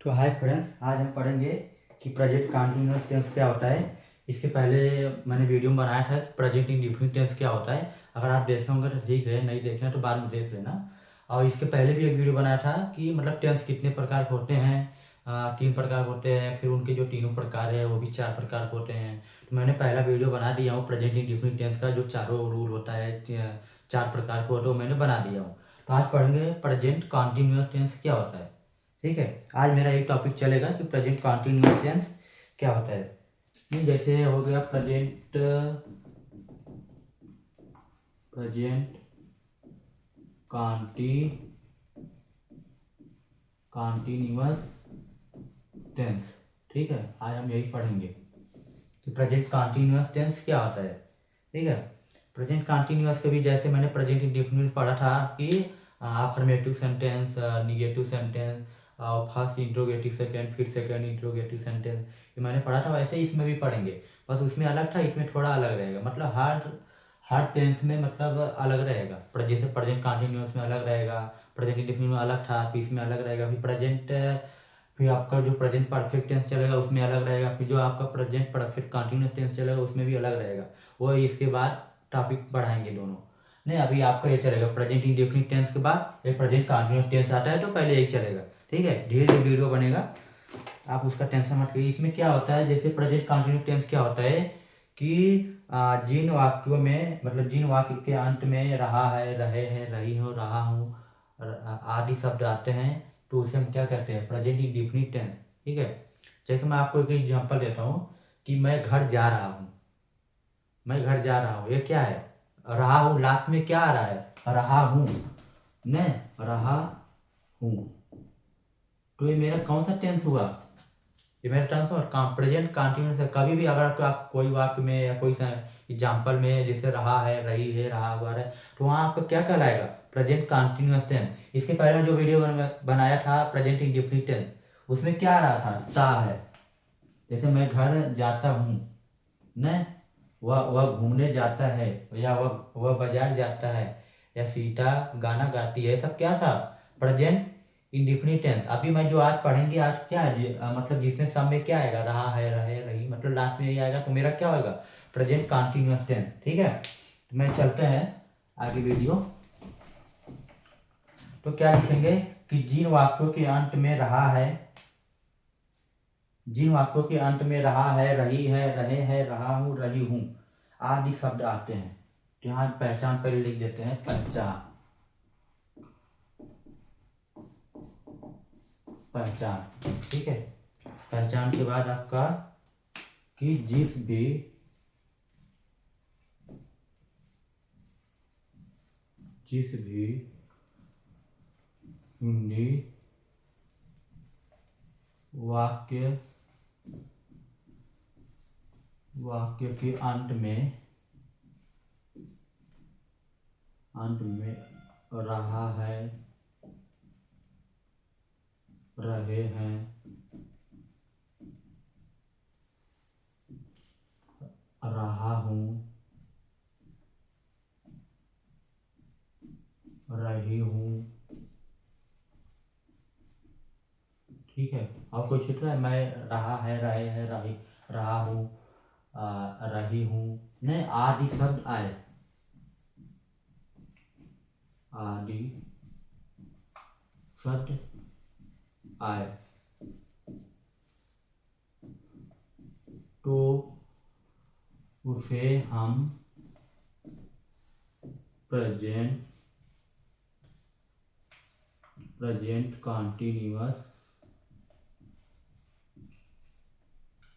तो hi friends, आज हम पढ़ेंगे कि प्रेजेंट कंटिन्यूअस टेंस क्या होता है। इसके पहले मैंने वीडियो में बनाया था कि प्रेजेंट इंडेफिनिट टेंस क्या होता है। अगर आप देखे होंगे तो ठीक है, नहीं देखे हैं तो बाद में देख लेना। और इसके पहले भी एक वीडियो बनाया था कि मतलब टेंस कितने प्रकार के होते हैं। 3 प्रकार के होते हैं, फिर उनके जो तीनों प्रकार है वो भी 4 प्रकार के होते हैं। तो मैंने पहला वीडियो बना दिया हूँ प्रेजेंट इंडेफिनिट टेंस का, जो चारों रूल होता है 4 प्रकार के होते हैं, वो मैंने बना दिया हूँ। तो आज पढ़ेंगे प्रेजेंट कंटिन्यूअस टेंस क्या होता है। ठीक है, आज मेरा एक टॉपिक चलेगा कि प्रेजेंट कंटिन्यूअस टेंस क्या होता है। नहीं, जैसे हो गया प्रेजेंट प्रेजेंट कंटिन्यूअस टेंस। ठीक है, आज हम यही पढ़ेंगे कि प्रेजेंट कंटिन्यूअस टेंस क्या होता है। ठीक है, प्रेजेंट कंटिन्यूअस के भी जैसे मैंने प्रेजेंट इंडेफिनिट पढ़ा था कि affirmative sentence, negative sentence, first interrogative second, फिर सेकेंड इंट्रोगेटिव सेंटेंस, ये मैंने पढ़ा था। वैसे इसमें भी पढ़ेंगे, बस उसमें अलग था, इसमें थोड़ा अलग रहेगा। मतलब हर हर टेंस में मतलब अलग रहेगा। जैसे प्रेजेंट कंटिन्यूअस में अलग रहेगा, प्रेजेंट इंडेफिनिट में अलग था, फिर इसमें अलग रहेगा। फिर आपका जो प्रेजेंट परफेक्ट टेंस चलेगा उसमें अलग रहेगा। फिर जो आपका प्रेजेंट परफेक्ट कंटिन्यूअस टेंस चलेगा उसमें भी अलग रहेगा। वो इसके बाद टॉपिक बढ़ाएंगे दोनों। नहीं, अभी आपका ये चलेगा प्रेजेंट इंडेफिनिट टेंस के बाद एक प्रेजेंट कंटिन्यूअस टेंस आता है, तो पहले यही चलेगा। ठीक है, धीरे धीरे वीडियो बनेगा, आप उसका टेंशन मत करिए। इसमें क्या होता है, जैसे प्रेजेंट कंटिन्यूअस टेंस क्या होता है कि जिन वाक्यों में मतलब जिन वाक्य के अंत में रहा है, रहे हैं, रही हो, रहा हूँ आदि शब्द आते हैं, तो उसे हम क्या कहते हैं, प्रेजेंट इंडेफिनिट टेंस। ठीक है, जैसे मैं आपको एक एग्जांपल देता हूँ कि मैं घर जा रहा हूँ। मैं घर जा रहा हूँ, ये क्या है, रहा हूँ। लास्ट में क्या आ रहा है, रहा हूँ। न रहा हूँ, तो ये मेरा कौन सा टेंस हुआ, ये मेरा टेंस हुआ प्रेजेंट कंटिन्यूअस है। कभी भी अगर आप कोई वाक्य में या कोई एग्जाम्पल में जैसे रहा है, रही है, रहा हुआ है, तो वहाँ आपका क्या कहलाएगा, प्रेजेंट कंटिन्यूअस टेंस। इसके पहले जो वीडियो बनाया था प्रेजेंट इंडेफिनिट टेंस, उसमें क्या आ रहा था, ता है। जैसे मैं घर जाता हूँ, न वह घूमने जाता है, या वह बाजार जाता है, या सीता गाना गाती है, सब क्या था, प्रेजेंट इंडेफिनिट टेंस। अभी मैं जो आज पढ़ेंगे, आज क्या है मतलब जिसमें सब में क्या आएगा, रहा है, रहे, रही, मतलब लास्ट में ये आएगा, तो मेरा क्या होगा, प्रेजेंट कंटिन्यूअस टेंस। ठीक है, तो मैं चलते हैं आगे वीडियो। तो क्या लिखेंगे कि जिन वाक्यों के अंत में रहा है, जिन वाक्यों के अंत में रहा है, रही है, रहे हैं, रहा हूँ, रही हूँ आदि शब्द आते हैं, तो यहाँ पहचान पहले लिख देते हैं, पहचान। पहचान, ठीक है। पहचान के बाद आपका कि जिस भी हिंदी वाक्य वाक्य के अंत में रहा है, रहे हैं, रहा हूँ, रही हूँ। ठीक है, और कोई छूट रहा है, मैं रहा है, रहे हैं, रहा हूँ, रही हूँ, नहीं आदि शब्द आए, आदि शब्द आए, तो उसे हम प्रेजेंट कंटिन्यूअस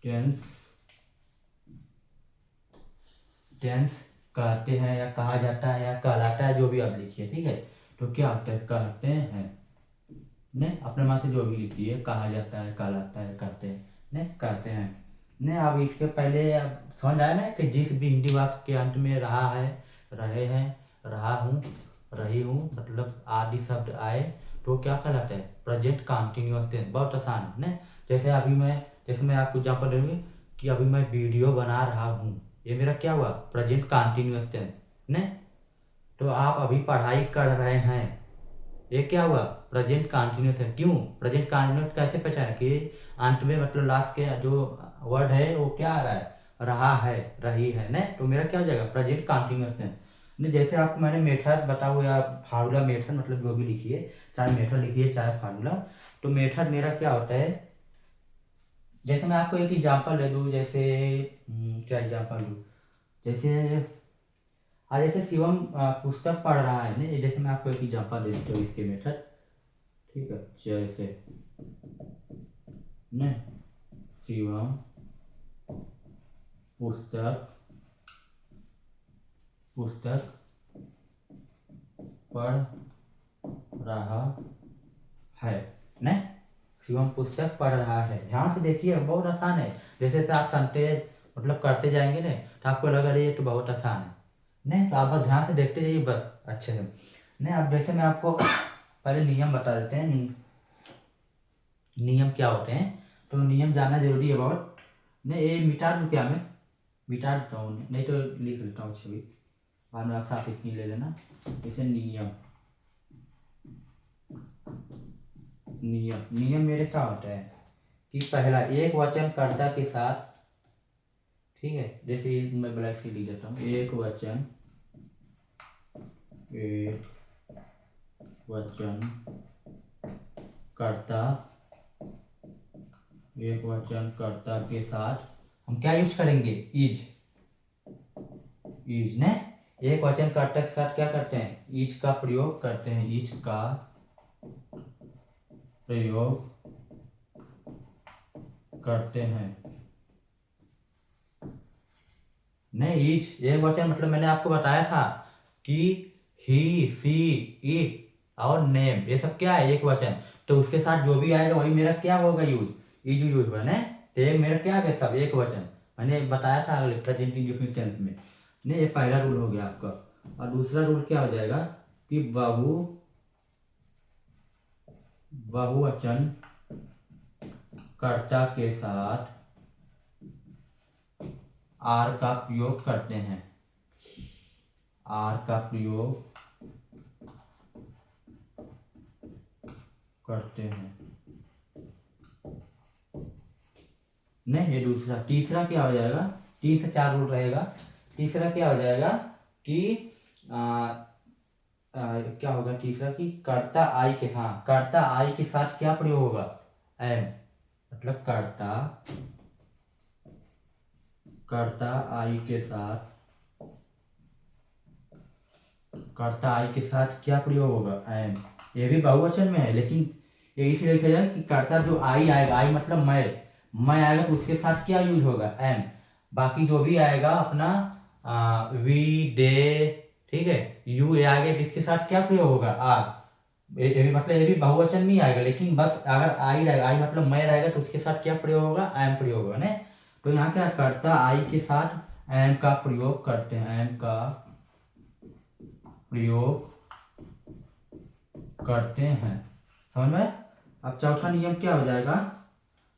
टेंस टेंस कहते हैं, या कहा जाता है, या कहलाता है, जो भी आप लिखिए। ठीक है, तो क्या होता है, कहते हैं, नहीं अपने मन से जो भी लिखिए, कहा जाता है, कहलाता है, कहते हैं, नहीं कहते हैं। नहीं, अब इसके पहले अब समझ आया ना कि जिस भी हिंदी वाक्य के अंत में रहा है, रहे हैं, रहा हूँ, रही हूँ, मतलब आदि शब्द आए, तो क्या कहलाता है, प्रेजेंट कंटिन्यूअस टेंस। बहुत आसान है ना। जैसे मैं आपको एग्जांपल दूंगी कि अभी मैं वीडियो बना रहा हूँ, ये मेरा क्या हुआ, प्रेजेंट कंटिन्यूअस टेंस। नहीं, तो आप अभी पढ़ाई कर रहे हैं, ये क्या हुआ, प्रेजेंट कंटिन्यूस है। क्यों प्रेजेंट कंटिन्यूस कैसे पहचाने कि अंत में मतलब लास्ट के जो वर्ड है वो क्या आ रहा है, रहा है, रही है ना, तो मेरा क्या हो जाएगा प्रेजेंट कंटिन्यूस है। नहीं जैसे आपको मैंने मेथड बताओ या फार्मूला, मेथड मतलब जो भी लिखिए, चाहे मेथड लिखिए चाहे फार्मूला, तो मेथड मेरा क्या होता है, जैसे मैं आपको एक एग्जांपल दे दूँ, जैसे क्या एग्जांपल दूँ, जैसे आज जैसे शिवम पुस्तक पढ़ रहा है ना, जैसे मैं आपको एक एग्जांपल दे देता हूँ इसके मेथड, ठीक है, जैसे न शिवम पुस्तक पुस्तक पढ़ रहा है न, शिवम पुस्तक पढ़ रहा है। ध्यान से देखिए बहुत आसान है, जैसे जैसे आप सेंटेंस मतलब करते जाएंगे ना तो आपको लगा ये तो बहुत आसान है नहीं, तो आप बस ध्यान से देखते जाइए बस अच्छे से नहीं। अब जैसे मैं आपको पहले नियम बता देते हैं, नियम क्या होते हैं, तो नियम जानना जरूरी है बहुत। नहीं ये मिटा दूँ क्या, मैं मिटा देता हूँ, नहीं तो लिख लेता हूँ छवि, बाद में आप साफ स्क्रीन ले लेना। जैसे नियम, नियम नियम मेरे क्या होता है कि पहला एक वचन कर्ता के साथ, ठीक है, जैसे मैं ब्लैक से लिख देता हूँ, एक वचन कर्ता, एक वचन कर्ता के साथ हम क्या यूज करेंगे, इज, इज ने, एक वचन कर्ता के साथ क्या करते हैं, इज का प्रयोग करते हैं, इज का प्रयोग करते हैं। नहीं इज एक वचन मतलब मैंने आपको बताया था कि ही, सी, इट और नेम ये सब क्या है एक वचन, तो उसके साथ जो भी आएगा वही मेरा क्या होगा, यूज, इज यूज होगा ना, तो ये मेरा क्या आ गया सब एक वचन, मैंने बताया था अगले प्रेजेंट इंडेफिनिट टेंस में। नहीं ये पहला रूल हो गया आपका, और दूसरा रूल क्या हो जाएगा कि बहुवचन कर्ता के साथ आर का प्रयोग करते हैं, आर का प्रयोग करते हैं। नहीं ये दूसरा, तीसरा क्या हो जाएगा, 3 से 4 रूल रहेगा। तीसरा क्या हो जाएगा कि क्या होगा तीसरा कि कर्ता आई के साथ, कर्ता आई के साथ क्या प्रयोग होगा, एम, मतलब कर्ता, कर्ता आई के साथ, कर्ता आई के साथ क्या प्रयोग होगा, एम। ये भी बहुवचन में है लेकिन ये इसलिए लिखा जाए कि कर्ता जो आई आएगा, आई मतलब मैं आएगा तो उसके साथ क्या यूज होगा, एम। बाकी जो भी आएगा अपना वी, दे, ठीक है, यू, ये आगे इसके साथ क्या प्रयोग होगा, आर। ये भी मतलब ये भी बहुवचन में ही आएगा, लेकिन बस अगर आई रहेगा, आई मतलब मैं रहेगा तो उसके साथ क्या प्रयोग होगा, एम प्रयोग होगा ना। तो यहाँ क्या कर्ता आई के साथ एम का प्रयोग करते हैं, एम का प्रयोग करते हैं, समझ में। अब चौथा नियम क्या हो जाएगा,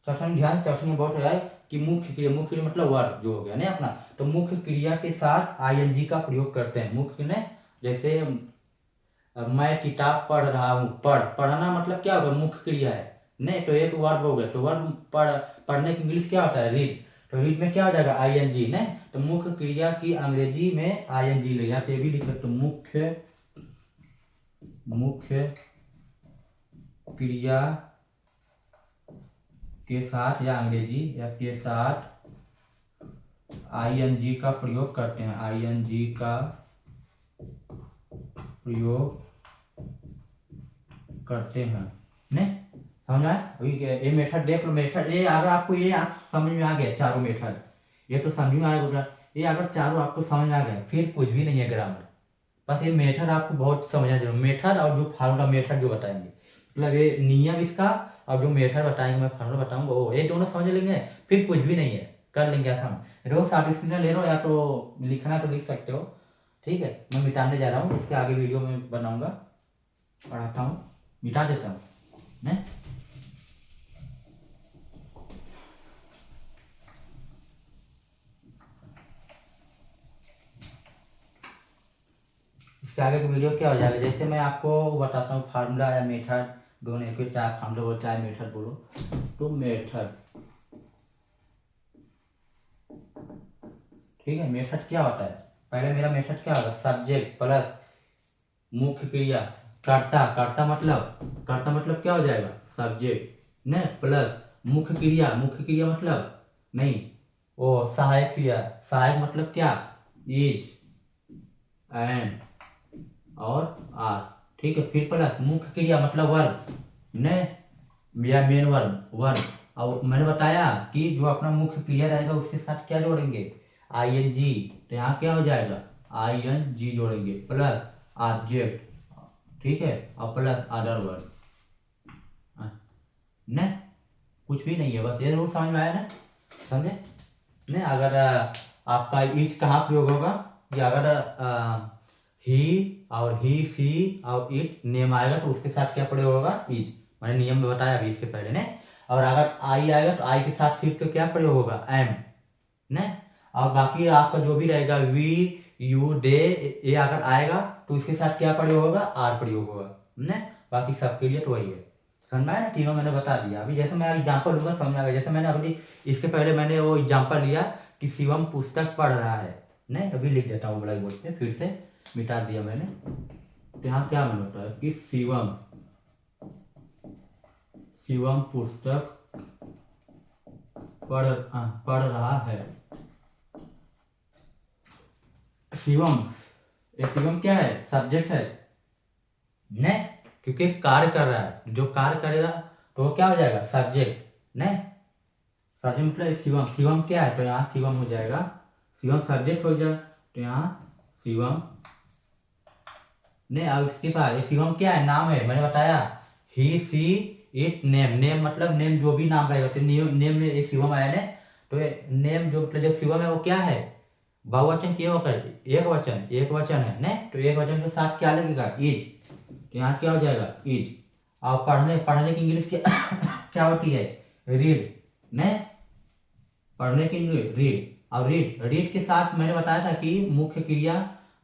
चौथा नियम ध्यान, चौथा नियम बहुत हो जाए कि मुख्य क्रिया, मुख्य क्रिया मतलब वर्ब जो हो गया ना अपना, तो मुख्य क्रिया के साथ आईएनजी का प्रयोग करते हैं, मुख्य ने, जैसे मैं किताब पढ़ रहा हूँ, पढ़ना मतलब क्या होगा, मुख्य क्रिया है नहीं, तो एक वर्ब हो गया, तो वर्ब पढ़ने की इंग्लिश क्या होता है, रीड, तो रीड में क्या हो जाएगा आईएनजी ने, तो मुख्य क्रिया की अंग्रेजी में आईएनजी ले, या तो भी लिख सकते हो, मुख्य, मुख्य क्रिया के साथ या अंग्रेजी या के साथ आईएनजी का प्रयोग करते हैं, आईएनजी का प्रयोग करते हैं ने, समझ आए। अभी ये मेथड देख लो, मेथड ये अगर आपको ये आप समझ में आ गया चारों मेथड, ये तो समझ में आएगा, ये अगर चारों आपको समझ में आ गए फिर कुछ भी नहीं है ग्रामर, बस ये मेथड आपको बहुत समझना जरूर, मेथड और जो फार्मूला मेथड जो बताएंगे, मतलब ये नियम इसका और जो मेथड बताएंगे मैं फार्मूला बताऊंगा वो, ये दोनों समझ लेंगे फिर कुछ भी नहीं है, कर लेंगे आसान। रोज आप स्क्रीन ले लो या तो लिखना तो लिख सकते हो, ठीक है, मैं मिटाने जा रहा हूँ, इसके आगे वीडियो में बनाऊंगा, पढ़ाता हूँ, मिटा देता हूँ मैं। इसके आगे की वीडियो क्या हो जाएगा, जैसे मैं आपको बताता हूँ फार्मूला या मेथड, दोनों एक, चाहे फार्मूला बोलो चाहे मेथड बोलो, तो मेथड, ठीक है। मेथड क्या होता है, पहले मेरा मेथड क्या होगा, सब्जेक्ट प्लस मुख्य क्रिया, कर्ता मतलब क्या हो जाएगा, सब्जेक्ट ने, प्लस मुख्य क्रिया मतलब नहीं, वो सहायक क्रिया, सहायक मतलब क्या, इज एंड और आर, ठीक है। फिर प्लस मुख्य क्रिया मतलब वर्ब ने, या मेन वर्ब। अब मैंने बताया कि जो अपना मुख्य क्रिया रहेगा उसके साथ क्या जोड़ेंगे, आई एन जी, तो यहाँ क्या हो जाएगा, आई एन जी जोड़ेंगे, प्लस ऑब्जेक्ट, ठीक है, और प्लस अदर वर्ड न, कुछ भी नहीं है, बस ये रूल समझ में आया ना, समझे नहीं। अगर आपका इज कहाँ प्रयोग होगा, कि अगर ही और ही सी और इट नेम आएगा तो उसके साथ क्या प्रयोग होगा, इज, मैंने नियम में बताया अभी इसके पहले ने। और अगर आई आएगा तो आई के साथ सिर्फ तो क्या प्रयोग होगा, एम ने। और बाकी आपका जो भी रहेगा वी यू दे, ये अगर आएगा तो इसके साथ क्या प्रयोग होगा, आर प्रयोग होगा ने। बाकी सबके लिए तो वही है, समझ में आया ना, तीनों मैंने बता दिया। अभी जैसे मैं एग्जाम्पल लूंगा समझ में आएगा, जैसे मैंने अभी इसके पहले मैंने वो एग्जाम्पल लिया कि शिवम पुस्तक पढ़ रहा है, नहीं अभी लिख देता हूँ ब्लैक बोर्ड पे, फिर से मिटा दिया मैंने। तो यहाँ क्या मैंने बताया कि शिवम पुस्तक पढ़ रहा है। शिवम, ये शिवम क्या है, सब्जेक्ट है ने, क्योंकि कार्य कर रहा है, जो कार्य करेगा तो वो क्या हो जाएगा, सब्जेक्ट ने। सब्जेक्ट मतलब शिवम, शिवम क्या है, तो यहाँ शिवम हो जाएगा, शिवम सब्जेक्ट हो जाएगा, तो यहाँ शिवम ने। अब इसके पास ये शिवम क्या है, नाम है, मैंने बताया ही सी इट नेम, नेम मतलब नेम जो भी नाम रहेगा, तो नेम में ये शिवम आया ने, तो नेम जो मतलब जो शिवम है वो क्या है, बहुवचन क्यों होता है, एक वचन है ने, तो एक वचन के साथ क्या लगेगा, इज, तो यहाँ क्या हो जाएगा, इज। और पढ़ने, पढ़ने की इंग्लिश क्या होती है, रीड ने, पढ़ने की इंग्लिश रीड। और रीड के साथ मैंने बताया था कि मुख्य क्रिया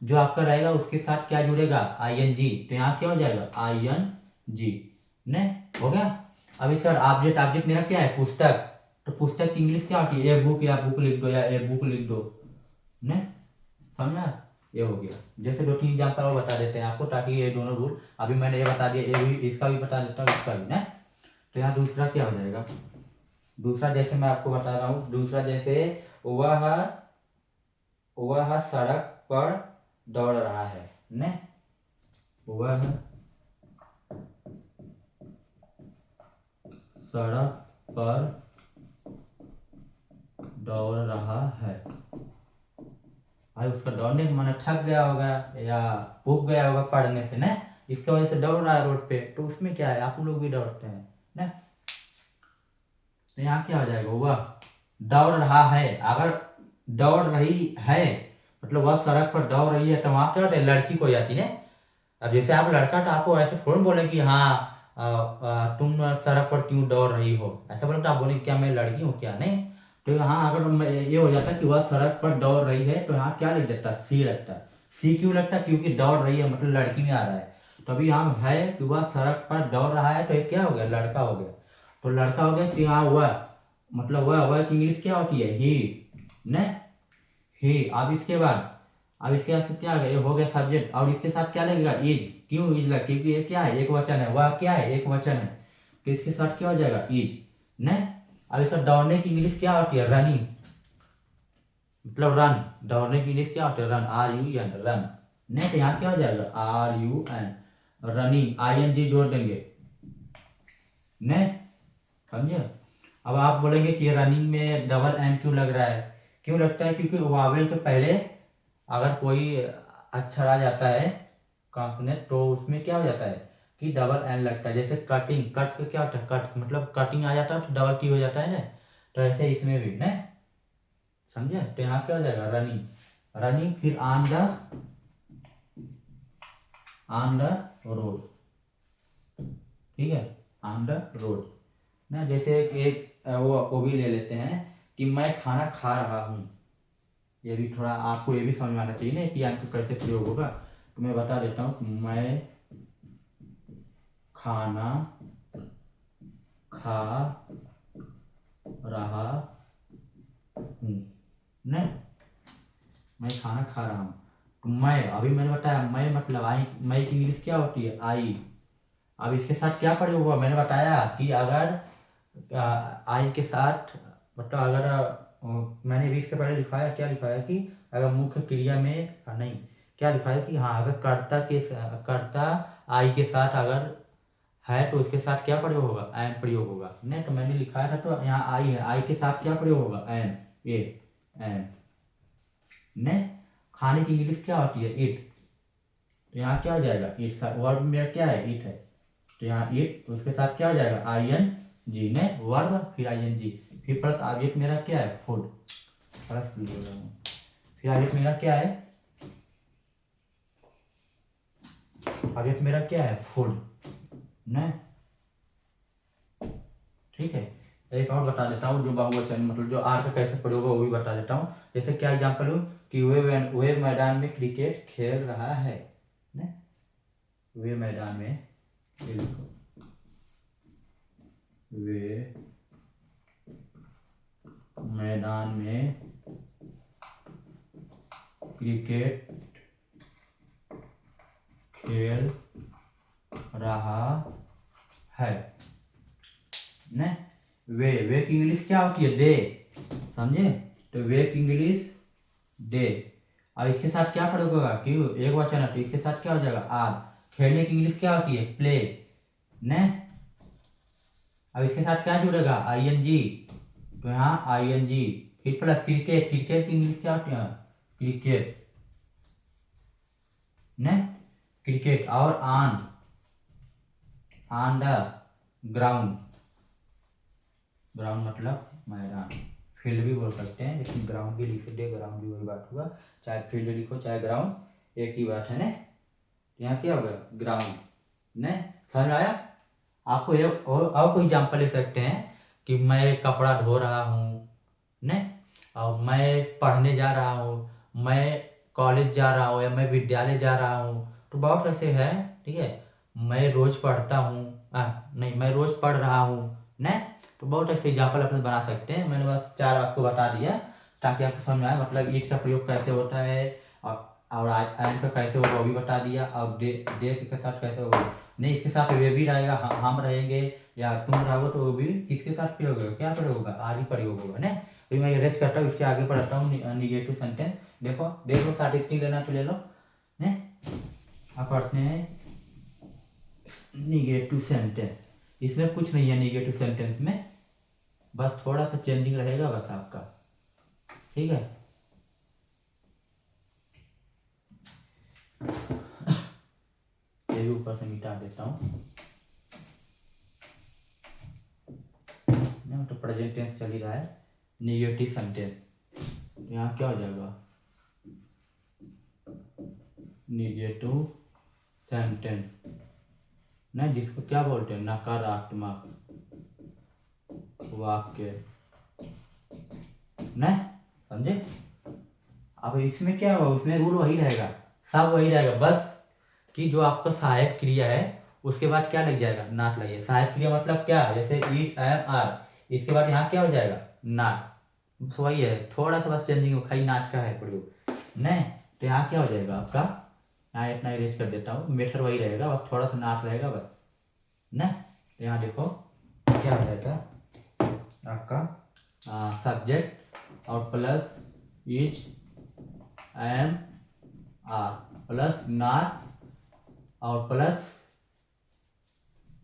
जो आपका रहेगा उसके साथ क्या जुड़ेगा, आई एन जी, तो यहाँ क्या हो जाएगा, आई एन जी ने, हो गया। अब इसका ऑब्जेक्ट, ऑब्जेक्ट मेरा क्या है, पुस्तक, तो पुस्तक की इंग्लिश क्या होती है, ए बुक, या बुक लिख दो, या ए बुक लिख दो ने, समझा, ये हो गया। जैसे दो तीन एग्जाम्पल और बता देते हैं आपको, ताकि ये दोनों रूल, अभी मैंने ये बता दिया, ये भी इसका भी बता देता हूँ, इसका भी ना। तो यहाँ दूसरा क्या हो जाएगा, दूसरा जैसे मैं आपको बता रहा हूँ, दूसरा जैसे वह वह सड़क पर दौड़ रहा है ने, वह सड़क पर दौड़ रहा है। भाई उसका दौड़ने का माने थक गया होगा या भूख गया होगा पढ़ने से ना, इसकी वजह से दौड़ रहा है रोड पे, तो उसमें क्या है, आप लोग भी दौड़ते हैं ना। तो यहाँ क्या हो जाएगा, वह दौड़ रहा है, अगर दौड़ रही है मतलब वह सड़क पर दौड़ रही है, तो वहां क्या होता है, लड़की को जाती है। अब जैसे आप लड़का, तो आपको ऐसे थोड़ा बोले कि हाँ तुम सड़क पर क्यों दौड़ रही हो, ऐसा बोले तो आप बोले क्या मैं लड़की हूँ क्या, नहीं। तो यहाँ अगर ये हो जाता कि वह सड़क पर दौड़ रही है, तो यहाँ क्या लग जाता है, सी लगता है। सी क्यों लगता है, क्योंकि दौड़ रही है मतलब लड़की में आ रहा है। तो अभी यहाँ है कि वह सड़क पर दौड़ रहा है, तो ये क्या हो गया, लड़का हो गया। तो लड़का हो गया, तो यहाँ वह मतलब वह की इंग्लिश क्या होती है, ही ने, ही। अब इसके बाद से क्या आ गया, ये हो गया सब्जेक्ट, और इसके साथ क्या लगेगा, इज, क्यों इज लगा, क्योंकि ये क्या है, एक वचन है, वह क्या है, एक वचन है, तो इसके साथ क्या हो जाएगा, इज ने। अब इसका दौड़ने की इंग्लिश क्या होती है, रनिंग, मतलब रन, दौड़ने की इंग्लिश क्या होती है, run, R U N, run ने, तो यहाँ क्या हो जाएगा, R U N, running, I N G जोड़ देंगे ने, समझे। अब आप बोलेंगे कि रनिंग में डबल एन क्यों लग रहा है, क्यों लगता है, क्योंकि वावेल के पहले अगर कोई अक्षर आ जाता है कॉन्सोनेंट, तो उसमें क्या हो जाता है कि डबल एन लगता है। जैसे कटिंग, कट का क्या होता है, कट मतलब कटिंग आ जाता है तो डबल टी हो जाता है ना, तो ऐसे इसमें भी ना, समझे। तो यहाँ क्या हो जाएगा, रनिंग, रनिंग, फिर ऑन द रोड, ठीक है, ऑन द रोड ना। जैसे एक वो भी ले लेते हैं कि मैं खाना खा रहा हूँ, ये भी थोड़ा आपको ये भी समझ में आना चाहिए ना कि आपको कैसे प्रयोग होगा। तो तो मैं बता देता हूँ, मैं खाना खा रहा हूँ। नहीं, मैं खाना खा रहा हूँ। तो मैं, अभी मैंने बताया मैं मतलब आई, मैं की इंग्लिश क्या होती है? आई। अब इसके साथ क्या प्रयोग हुआ? मैंने बताया कि अगर आई के साथ मतलब अगर मैंने भी इसके पहले लिखाया, क्या लिखाया कि अगर मुख्य क्रिया में नहीं, क्या लिखा है कि हाँ, अगर कर्ता आई के साथ अगर है तो उसके साथ क्या प्रयोग होगा? एन प्रयोग होगा। नहीं, तो मैंने लिखाया था तो यहाँ आई है, आई के साथ क्या प्रयोग होगा? एन। A N. ने खाने की इंग्लिश क्या होती है? इट। तो यहाँ क्या हो जाएगा? इट। वर्ब मेरा क्या है? इट है। तो यहाँ इट, तो उसके साथ क्या हो जाएगा? I N G. ने वर्ब फिर आई एन जी, फिर प्लस ऑब्जेक्ट मेरा क्या है? फूड। प्लस भी बोल रहा हूँ। फिर ऑब्जेक्ट मेरा क्या है? ऑब्जेक्ट मेरा क्या है? फूड। ने ठीक है। एक और बता देता हूँ, जो बहुवचन मतलब जो आर का कैसे प्रयोग हो वो भी बता देता हूँ। जैसे क्या एग्जाम्पल हो कि वे मैदान में क्रिकेट खेल रहा है। ने? वे मैदान में, ये लिखो, वे मैदान में क्रिकेट खेल रहा है। ने? वे की इंग्लिश क्या होती है? डे। समझे? तो वे की इंग्लिश डे। और इसके साथ क्या प्रयोग होगा? क्यों एक वचन है तो इसके साथ क्या हो जाएगा? आर। खेलने की इंग्लिश क्या होती है? प्ले। ने? अब इसके साथ क्या जुड़ेगा? I N G. तो यहाँ आई एन जी, फिर प्लस क्रिकेट। क्रिकेट की इंग्लिश क्या होती है? क्रिकेट। ने? क्रिकेट। और ऑन द ग्राउंड। ग्राउंड मतलब मैदान, फील्ड भी बोल सकते हैं, लेकिन ग्राउंड भी लिख सकते हैं, ग्राउंड भी वही बात हुआ। चाहे फील्ड लिखो चाहे ग्राउंड, एक ही बात है। ने? यहाँ क्या होगा? ग्राउंड। ने? समझ में आया? आपको एक और कोई एग्जाम्पल ले सकते हैं कि मैं कपड़ा धो रहा हूँ। ने? और मैं पढ़ने जा रहा हूँ, मैं कॉलेज जा रहा हूँ, या मैं विद्यालय जा रहा हूँ। तो बहुत ऐसे है। ठीक है। मैं रोज पढ़ता हूँ, नहीं, मैं रोज पढ़ रहा हूँ। ने? तो बहुत ऐसे एग्जाम्पल अपने बना सकते हैं। मैंने बस 4 आपको बता दिया ताकि आपको समझ में आए, मतलब ईच का प्रयोग कैसे होता है, और एंड का कैसे होगा वो भी बता दिया, और डे के साथ कैसे होगा। नहीं, इसके साथ वे भी रहेगा, हम रहेंगे, या तुम रहोगे, तो वो भी किसके साथ प्रयोग होगा? क्या प्रयोग होगा? आर ही प्रयोग होगा। ना? अभी मैं अरेंज करता हूँ, इसके आगे पढ़ता हूँ निगेटिव सेंटेंस। देखो देख लो, साथ स्क्रीन लेना तो ले लो। ने? अब पढ़ते हैं निगेटिव सेंटेंस। इसमें कुछ नहीं है निगेटिव सेंटेंस में, बस थोड़ा सा चेंजिंग रहेगा बस आपका। ठीक है। ये भी ऊपर से मिटा देता हूँ। तो प्रेजेंट टेंस चल ही रहा है। निगेटिव सेंटेंस, यहाँ क्या हो जाएगा? निगेटिव सेंटेंस ना, जिसको क्या बोलते हैं? नकारात्मक वाक्य। न? समझे? अब इसमें क्या होगा? उसमें रूल वही रहेगा, सब वही रहेगा, बस कि जो आपका सहायक क्रिया है उसके बाद क्या लग जाएगा? नाट लगे। सहायक क्रिया मतलब क्या? जैसे ईट, एम, आर, इसके बाद यहाँ क्या हो जाएगा? नाट। तो वही है, थोड़ा सा बस चेंजिंग हो, खाली नाट का है प्रयोग। नहीं, तो यहाँ क्या हो जाएगा आपका? यहाँ इतना इरेज कर देता हूँ, मेथड वही रहेगा, बस थोड़ा सा नाट रहेगा बस। न? तो यहाँ देखो क्या हो जाएगा आपका? सब्जेक्ट और plus is, am, are, plus not और प्लस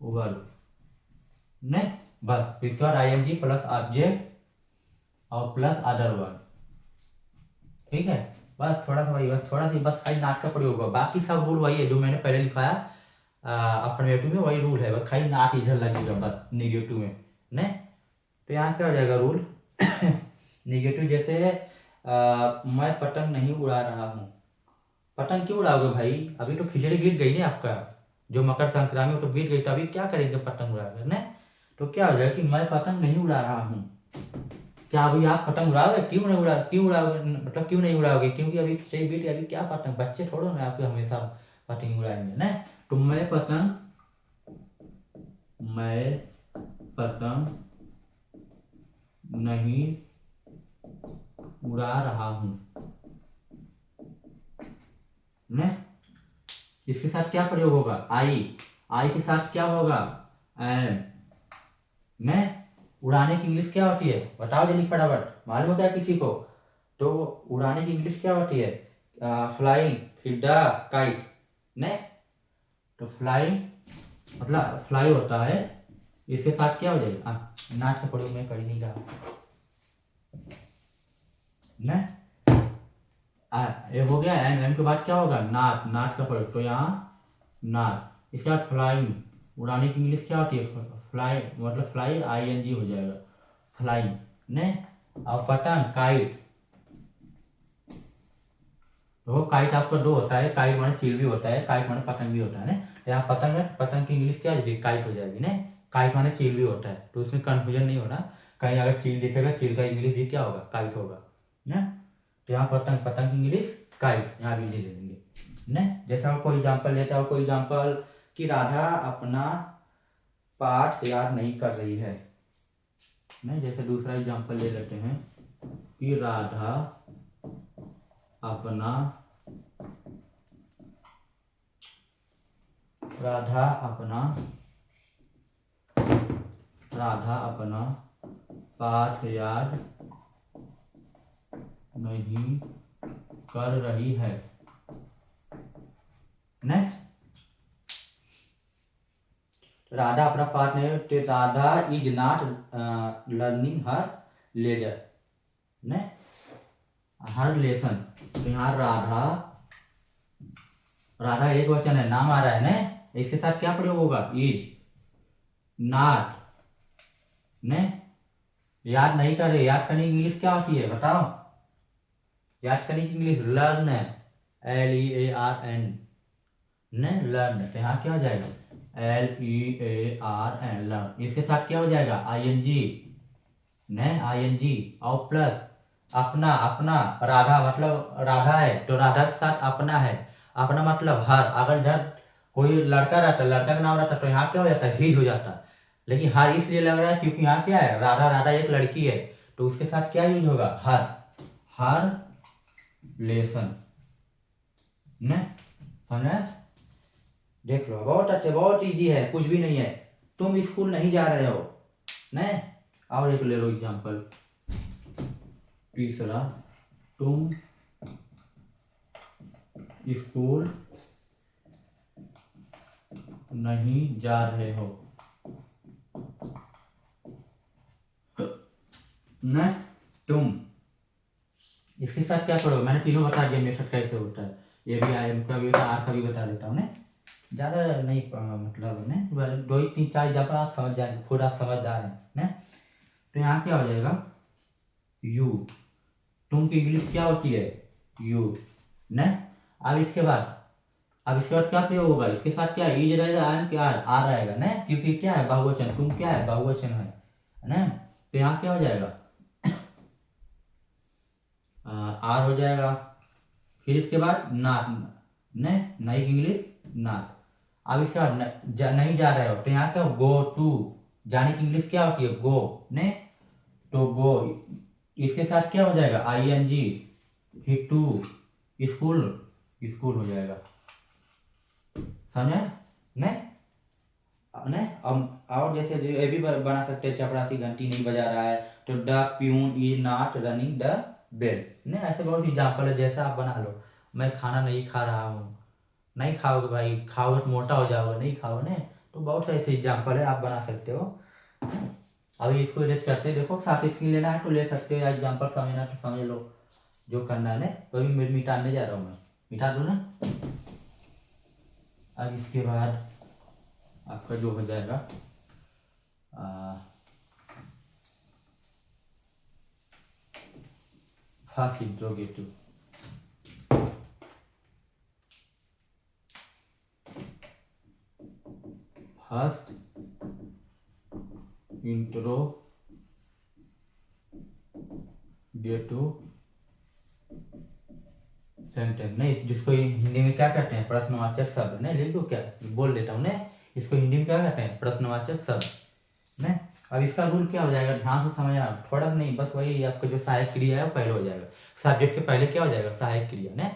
वर्ब। ने? बस इसके बाद I N G plus object और प्लस अदर वर्ब। ठीक है। बस थोड़ा सा वही, बस थोड़ा सा बस खाली नाट का प्रयोग होगा, बाकी सब रूल वही है जो मैंने पहले लिखाया अफर्मेटिव में, वही रूल है, बस खाली नाट इधर लगेगा बस निगेटिव में। ने? तो यहाँ क्या हो जाएगा रूल? निगेटिव जैसे मैं पतंग नहीं उड़ा रहा हूँ। पतंग क्यों उड़ाओगे भाई? अभी तो खिचड़ी बीत गई ना आपका, जो मकर संक्रांति तो बीत गई, तो अभी क्या करेंगे पतंग उड़ा कर? ने? तो क्या हो जाएगा कि मैं पतंग नहीं उड़ा रहा हूँ। क्या अभी आप पतंग उड़ाओगे? क्यों उड़ाओगे? मतलब क्यों नहीं उड़ाओगे? क्योंकि अभी खिचड़ी बीत गई, अभी क्या पतंग, बच्चे थोड़ो ना आपके हमेशा पतंग उड़ाएंगे ना। तो मैं पतंग नहीं उड़ा रहा हूँ ना। इसके साथ क्या प्रयोग होगा, आई के साथ क्या होगा, एम ने। उड़ाने की इंग्लिश क्या होती है बताओ जल्दी फटाफट, मालूम है क्या किसी को। तो उड़ाने की इंग्लिश क्या होती है, फ्लाइंग, फिर द काइट ने। तो फ्लाइंग मतलब फ्लाई होता है, इसके साथ क्या हो जाएगा, नाट का प्रयोग मैं कर ही नहीं रहा ना। ये हो गया, एम के बाद क्या होगा, नाट का प्रयोग, तो यहाँ नाट। इसके बाद फ्लाइंग, उड़ाने की इंग्लिश क्या होती है, फ्लाई मतलब फ्लाई ING हो जाएगा, फ्लाइंग ने। और पतंग काइट, तो काइट आपका दो होता है, काइट माने चिल भी होता है, काइट माने पतंग भी होता है ना। तो यहाँ पतंग है, पतंग की इंग्लिश क्या हो जाएगी, काइट हो जाएगी ना। काइट माने चिल भी होता है, तो उसमें कंफ्यूजन नहीं होना, कहीं अगर चिल दिखेगा, चिल का इंग्लिश भी क्या होगा, काइट होगा ना। तो यहाँ पतंग, पतंग की इंग्लिश काइट, यहाँ भी दे देंगे ना। जैसा और कोई एग्जाम्पल लेते हैं, और कोई एग्जाम्पल कि राधा अपना पाठ याद नहीं कर रही है ना। जैसे दूसरा एग्जाम्पल ले लेते हैं कि अपना राधा अपना पाठ याद नहीं कर रही है ने। राधा अपना पाठ नहीं, तो Radha is not learning her ledger ने, हर लेसन। तो यहाँ राधा एक वचन है, नाम आ रहा है ने, इसके साथ क्या प्रयोग होगा, इज नॉट ने। याद नहीं कर रहे, याद करने की इंग्लिश क्या होती है बताओ, याद करने की इंग्लिश लर्न है, LEARN ने, लर्न। तो यहाँ क्या हो जाएगा, LEARN लर्न। इसके साथ क्या हो जाएगा, ING ने, ING और प्लस अपना, अपना राधा मतलब राधा है, तो राधा के साथ अपना है, अपना मतलब हर। अगर जब कोई लड़का रहता, लड़का का नाम रहता, तो यहाँ क्या हो जाता है, हिज हो जाता। लेकिन हर इसलिए लग रहा है क्योंकि यहाँ क्या है, राधा, राधा एक लड़की है, तो उसके साथ क्या यूज होगा, हर, हर लेसन ने। समझे, देख लो, बहुत अच्छे, बहुत इजी है, कुछ भी नहीं है। तुम स्कूल नहीं जा रहे हो ने। और एक ले लो एग्जांपल, तीसरा, तुम स्कूल नहीं जा रहे हो न। तुम, इसके साथ क्या करोगे, मैंने तीनों बता दिया मेथड कैसे होता है। ये भी आई एम का भी होता है, आर का भी बता देता हूँ ना, ज़्यादा नहीं मतलब ना, 2 3 4 एग्जाम्पल आप समझ जाएंगे, खुद आप समझदार हैं ना। तो यहाँ क्या हो जाएगा, यू, तुम की इंग्लिश क्या होती है, यू न। अब इसके बाद, क्या प्रयोग होगा, इसके साथ क्या इज रहेगा, आई एम क्या, आर रहेगा ना, क्योंकि क्या है, बहुवचन, तुम क्या है, बहुवचन है ना। तो यहाँ क्या हो जाएगा, आर हो जाएगा। फिर इसके बाद नाट ने, नई की इंग्लिश नाट। अब इसके बाद नहीं जा रहे हो, तो यहाँ क्या, गो टू, जाने की इंग्लिश क्या होती है, गो ने। तो गो, इसके साथ क्या हो जाएगा, ING, फिर टू, स्कूल, स्कूल हो जाएगा। समझे ने, ने। और जैसे जो ये भी बना सकते हैं, चपरासी घंटी नहीं बजा रहा है, तो the peon is not running the bell ने। ऐसे बहुत एग्जाम्पल है, जैसा आप बना लो। मैं खाना नहीं खा रहा हूँ, नहीं खाओगे भाई, खाओगे तो मोटा हो जाओगे, नहीं खाओगे ने। तो बहुत ऐसे एग्जाम्पल है, आप बना सकते हो। अभी इसको इरेज करते हैं, देखो साथ स्क्रीन लेना है तो ले सकते हो, या एग्जाम्पल समझना है तो समझ लो, जो करना है ना। तो अभी मिटाने जा रहा हूँ मैं, मिटा दूँ ना। अब इसके बाद आपका जो हो जाएगा, first interrogative, first interrogative sentence नहीं, जिसको हिंदी में क्या कहते हैं, प्रश्नवाचक शब्द। नहीं लिख दो क्या, बोल देता हूँ ना, इसको हिंदी में क्या कहते हैं, प्रश्नवाचक शब्द। नहीं, अब इसका रूल क्या हो जाएगा, ध्यान से समझना, थोड़ा नहीं, बस वही आपका जो सहायक क्रिया है वो पहले हो जाएगा, सब्जेक्ट के पहले क्या हो जाएगा, सहायक क्रिया ना।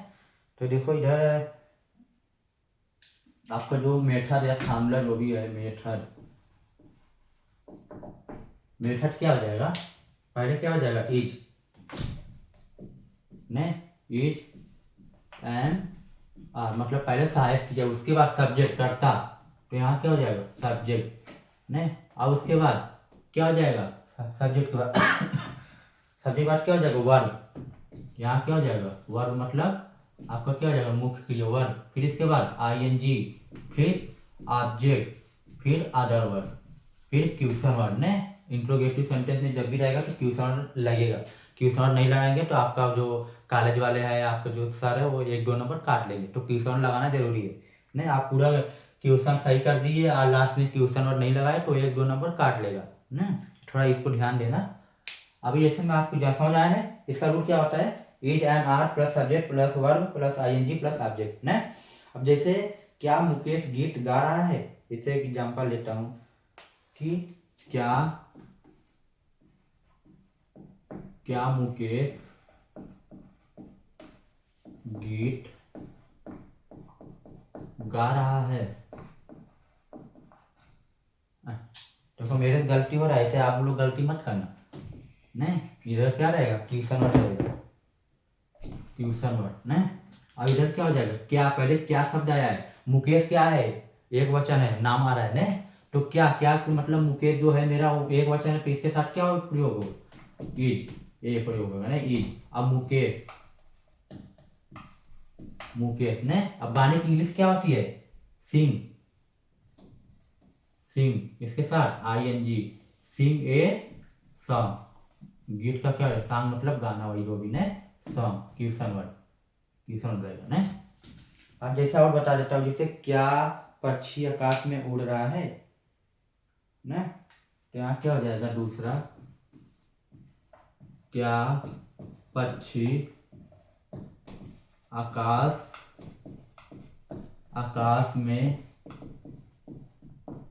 तो देखो इधर आपका जो मेथड या फॉर्मूला जो भी है, मेथड क्या हो जाएगा, पहले क्या हो जाएगा, इज ने, इज एंड आर, मतलब पहले सहायक किया, उसके बाद सब्जेक्ट करता, तो यहाँ क्या हो जाएगा, सब्जेक्ट ने, और उसके बाद क्या हो जाएगा, सब्जेक्ट के बाद सब्जेक्ट के बाद क्या हो जाएगा, वर्ब, यहाँ क्या हो जाएगा, वर्ब मतलब आपका क्या हो जाएगा, मुख्य क्रिया वर्ब, फिर इसके बाद आईएनजी, फिर ऑब्जेक्ट, फिर अदर वर्ब, फिर क्वेश्चन वर्ड ने। इंट्रोगेटिव सेंटेंस में जब भी रहेगा तो क्वेश्चन वर्ड लगेगा, क्वेश्चन वर्ड नहीं लगाएंगे तो आपका जो कॉलेज वाले हैं, आपका जो सर है, वो 1-2 नंबर काट लेंगे, तो क्वेश्चन वर्ड लगाना जरूरी है। नहीं, आप पूरा क्वेश्चन सही कर दिए और लास्ट में क्वेश्चन वर्ड नहीं लगाए तो 1-2 नंबर काट लेगा ना, थोड़ा इसको ध्यान देना। अभी जैसे मैं आपको जहाँ समझ आया ना, इसका रूल क्या होता है, is and are plus subject plus verb plus ING plus object ना। अब जैसे क्या मुकेश गीत गा रहा है, इसे एक एग्जांपल लेता हूँ कि क्या क्या मुकेश गीत गा रहा है। देखो मेरे गलती हो रहा है, ऐसे आप लोग गलती मत करना। नहीं, इधर क्या रहेगा, ट्यूशन वर्ड रहेगा, ट्यूशन वर्ड नहीं। अब इधर क्या हो जाएगा, क्या पहले क्या शब्द आया है, मुकेश क्या है, एक वचन है, नाम आ रहा है नहीं, तो क्या क्या मतलब मुकेश जो है मेरा वो एक वचन है, तो इसके साथ क्या प्रयोग होगा, इज, ये प्रयोग होगा ना, इज। अब मुकेश, मुकेश ने, अब गाने की इंग्लिश क्या होती है, सिंग, सिंग, इसके साथ आईएनजी, सिंग ए सॉन्ग, गीत का क्या है, सॉन्ग मतलब गाना, वही जो भी ने, song question word, question word रहेगा ना। अब जैसा और बता देता हूँ, जैसे क्या पक्षी आकाश में उड़ रहा है ना, तो यहाँ क्या हो जाएगा, दूसरा, क्या पक्षी आकाश आकाश में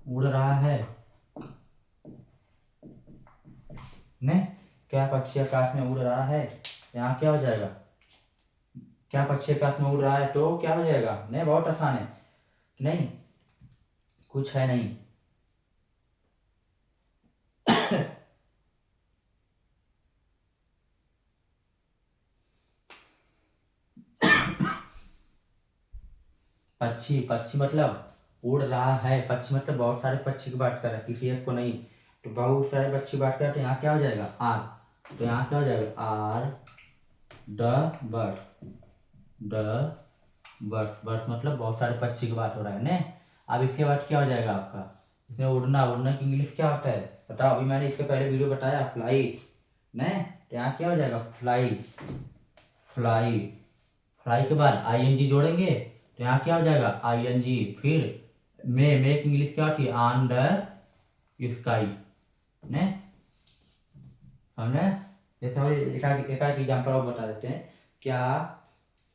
उड़ रहा है ने, क्या पक्षी आकाश में उड़ रहा है, यहाँ क्या हो जाएगा, क्या पक्षी आकाश में उड़ रहा है, तो क्या हो जाएगा, नहीं बहुत आसान है, नहीं कुछ है नहीं पक्षी, पक्षी मतलब उड़ रहा है, पक्षी मतलब बहुत सारे पक्षी की बात कर रहा है, किसी एक को नहीं, तो बहुत सारे पक्षी बात कर रहे हैं, तो यहाँ क्या हो जाएगा, आर, तो यहाँ क्या हो जाएगा, are the bird, the birds, birds मतलब बहुत सारे पक्षी की बात हो रहा है ने। अब इसके बाद क्या हो जाएगा आपका, इसमें उड़ना, उड़ना की इंग्लिश क्या होता है बताओ, अभी मैंने इसके पहले वीडियो बताया, फ्लाई ने, तो यहाँ क्या हो जाएगा, फ्लाई, फ्लाई, फ्लाई के बाद आईएनजी जोड़ेंगे, तो यहाँ क्या हो जाएगा, आईएनजी, फिर मे की इंग्लिश क्या होती है, ऑन द स्काई ने, समझे। जैसे हम एक एग्जाम्पल और बता देते हैं, क्या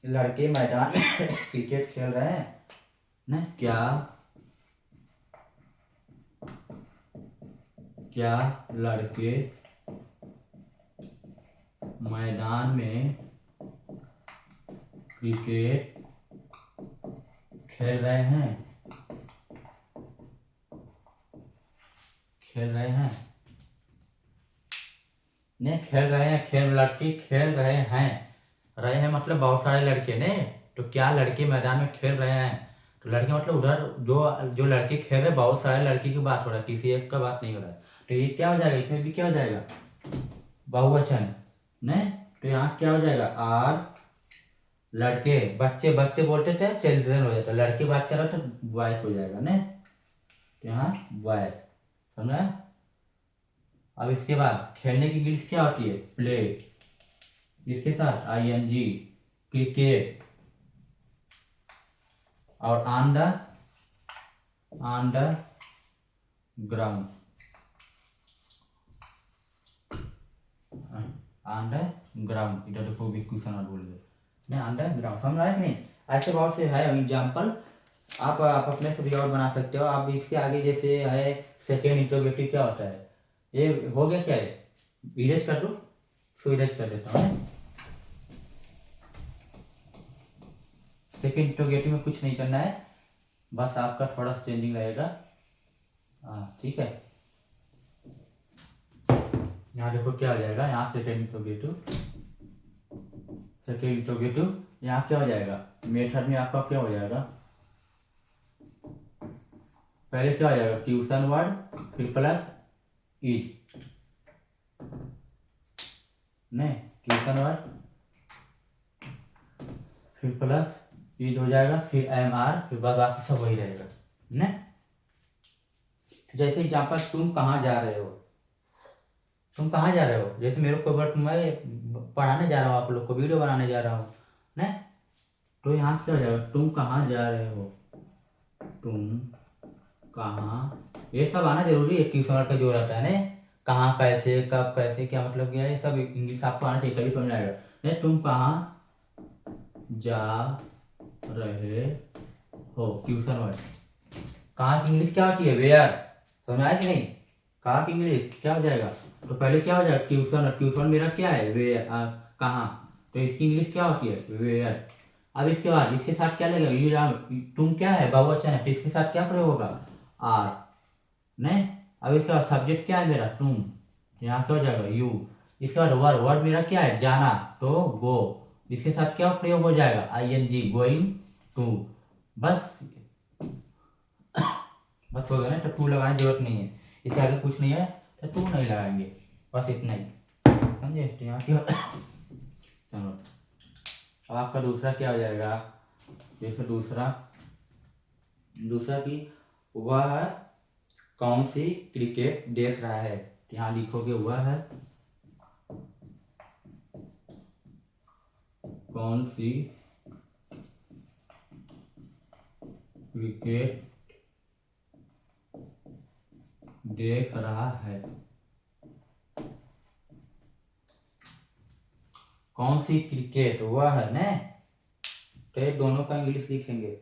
लड़के मैदान में क्रिकेट खेल रहे हैं ना, क्या क्या लड़के मैदान में क्रिकेट खेल रहे हैं, खेल रहे हैं ने, खेल रहे हैं, खेल लड़के खेल रहे हैं मतलब बहुत सारे लड़के ने, तो क्या लड़के मैदान में खेल रहे हैं, तो लड़के मतलब उधर जो जो लड़के खेल रहे हैं, बहुत सारे लड़के की बात हो रहा है, किसी एक का बात नहीं हो रहा है, तो ये क्या हो जाएगा, इसमें भी क्या हो जाएगा, बहुवचन ने, तो यहाँ क्या हो जाएगा, आर, लड़के, बच्चे बच्चे बोलते थे चिल्ड्रन हो जाता, लड़के बात कर रहा तो बॉयज हो जाएगा ने, तो यहाँ बॉयज, समझा। अब इसके बाद खेलने की इंग्लिश क्या होती है, प्ले, इसके साथ आईएनजी, क्रिकेट, और on the ground, on the ground, इधर देखो भी क्वेश्चन बोल दो, नहीं अंडरग्राउंड, समझ आया कि नहीं। ऐसे बहुत से है एग्जाम्पल, आप अपने से भी और बना सकते हो। आप इसके आगे जैसे है सेकेंड इंट्रोगेटिव क्या होता है, ये हो गया क्या है, इरेज कर दूँ, इसको इरेज कर देता हूँ। सेकेंड इंट्रोगेटिव में कुछ नहीं करना है, बस आपका थोड़ा सा चेंजिंग रहेगा। हाँ ठीक है, यहाँ देखो क्या हो जाएगा, यहाँ सेकेंड इंट्रोगेटिव, सेकेंड इंट्रोगेटिव यहाँ क्या हो जाएगा, मेथड में आपका क्या हो जाएगा, पहले क्या हो जाएगा ट्यूशन वर्ड, फिर प्लस इज, नहीं ट्यूशन वर्ड फिर प्लस इज हो जाएगा, फिर एम आर, फिर बाद बाकी सब वही रहेगा न। जैसे एग्जाम्पल, तुम कहाँ जा रहे हो, तुम कहाँ जा रहे हो, जैसे मेरे को बट मैं पढ़ाने जा रहा हूँ, आप लोग को वीडियो बनाने जा रहा हूँ न, तो यहाँ क्या हो जाएगा, तुम कहाँ जा रहे हो, तुम कहाँ, ये सब आना जरूरी है, ट्यूशन का जो रहता है ना, कहाँ कैसे कब कैसे क्या मतलब क्या है, ये सब इंग्लिश आपको आना चाहिए तभी समझ में आएगा। नहीं तुम कहाँ जा रहे हो, ट्यूशन वर्ड, कहाँ की इंग्लिश क्या होती है, वेयर, समझ आया कि नहीं, कहाँ की इंग्लिश क्या हो जाएगा, तो पहले क्या हो जाएगा ट्यूशन, ट्यूशन मेरा क्या है वेयर, कहाँ, तो इसकी इंग्लिश क्या होती है वेयर। अब इसके बाद इसके साथ क्या लगेगा, यू, तुम क्या है बहुवचन है, तो इसके साथ क्या प्रयोग होगा आर, नहीं। अब इसके बाद सब्जेक्ट क्या है मेरा तुम, यहाँ क्या हो जाएगा यू। इसके बाद वर्ड, वर्ड मेरा क्या है जाना, तो गो, इसके साथ क्या प्रयोग हो जाएगा I N G, going to. बस, बस हो गया ना, तो टू लगाने की जरूरत नहीं है, इसके आगे कुछ नहीं है तो टू नहीं लगाएंगे, बस इतना ही, समझे। तो यहाँ क्या चलो, अब आपका दूसरा क्या हो जाएगा, जैसे दूसरा, दूसरा की वह कौन सी क्रिकेट देख रहा है, यहाँ लिखोगे वह है कौन सी क्रिकेट देख रहा है, कौन सी क्रिकेट वह है न, तो ये दोनों का इंग्लिश लिखेंगे,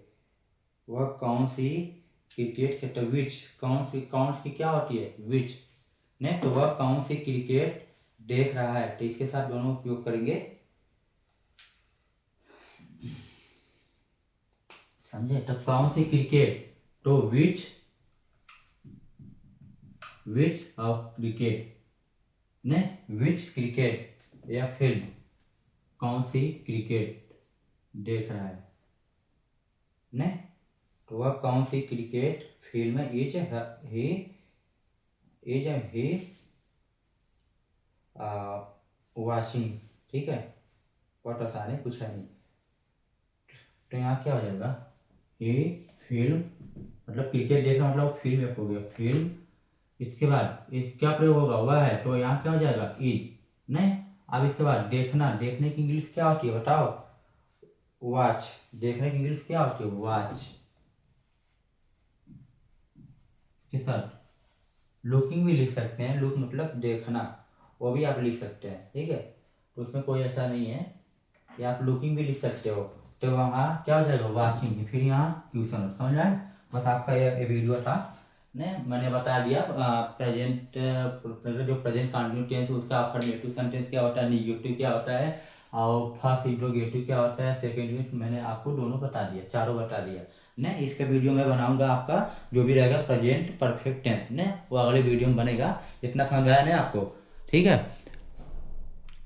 वह कौन सी क्रिकेट खेलता है, विच, कौन सी क्या होती है विच ने, तो वह कौन सी क्रिकेट देख रहा है, तो इसके साथ दोनों उपयोग करेंगे, समझे। तो कौन सी क्रिकेट, तो विच, विच ऑफ क्रिकेट ने, विच क्रिकेट या फिल्म, कौन सी क्रिकेट देख रहा है ने, तो वह कौन सी cricket film is he watching, ठीक है, बहुत आसान है, कुछ है नहीं। तो यहाँ क्या हो जाएगा, ये फिल्म मतलब क्रिकेट देखना मतलब फिल्म एक हो गया फिल्म, इसके बाद इस क्या प्रयोग होगा वह है, तो यहाँ क्या हो जाएगा इज, नहीं। अब इसके बाद देखना, देखने की इंग्लिश क्या होती है बताओ, वॉच, देखने की इंग्लिश क्या होती है वॉच, के साथ लुकिंग भी लिख सकते हैं, लुक मतलब देखना, वो भी आप लिख सकते हैं, ठीक है, तो उसमें कोई ऐसा नहीं है, या आप लुकिंग भी लिख सकते हो, तो वहाँ क्या हो जाएगा वाचिंग, फिर यहाँ ट्यूशन, समझ आए। बस आपका ये वीडियो था ने, मैंने बता दिया प्रेजेंट, जो प्रेजेंट कंटिन्यूस टेंस उसका अफर्मेटिव सेंटेंस क्या होता है, नेगेटिव क्या होता है, और फर्स्ट इंट्रोगेटिव क्या होता है, सेकेंड, मैंने आपको दोनों बता दिया, चारों बता दिया ने। इसका वीडियो मैं बनाऊंगा आपका जो भी रहेगा प्रेजेंट परफेक्ट टेंस ने, वो अगले वीडियो में बनेगा, इतना समझ आया ना आपको, ठीक है।